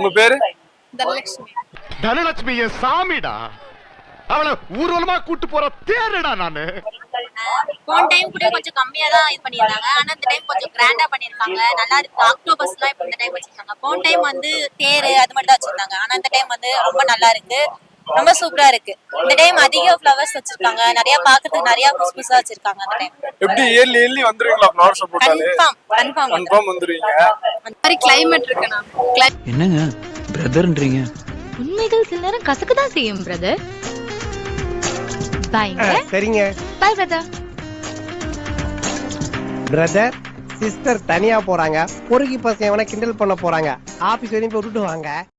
உங்க பேரு? தனலட்சுமி. தனலட்சுமி என் சாமிடா. அவளை ஊர்வலமா கூட்டு போற தேரடா நானு. போன டைம் கூட கொஞ்சம் கம்மியா தான் இது பண்ணிருந்தாங்க. ஆனா இந்த டைம் கொஞ்சம் கிராண்டா பண்ணிருக்காங்க. நல்லா இருக்கு. ஆக்டோபஸ்லாம் இப்ப இந்த டைம் வச்சிருக்காங்க. போன டைம் வந்து தேரு அது மட்டும் தான் வச்சிருந்தாங்க. ஆனா இந்த டைம் வந்து ரொம்ப நல்லா இருக்கு. ரொம்ப சூப்பரா இருக்கு. இந்த டைம் அதிக ஃப்ளவர்ஸ் வச்சிருக்காங்க. நிறைய பாக்கிறதுக்கு நிறைய புதுசா வச்சிருக்காங்க இந்த டைம். எப்படி இயர்லி வந்துருவீங்களா ஃப்ளவர் ஷோ போட்டாலே? கன்ஃபார்ம் வந்துருவீங்க. அந்த மாதிரி கிளைமேட் இருக்குனா. என்னங்க பிரதர்ன்றீங்க? உண்மைகள் சில நேரம் கசக்க தான் செய்யும் பிரதர். பைங்க. சரிங்க. By brother. பிரதர் சிஸ்டர் தனியா போறாங்க. பொறுக்கி பசங்க எவனா கிண்டல் பண்ண போறாங்க. ஆபீஸ் வரையும் போய் விட்டுட்டு வாங்க.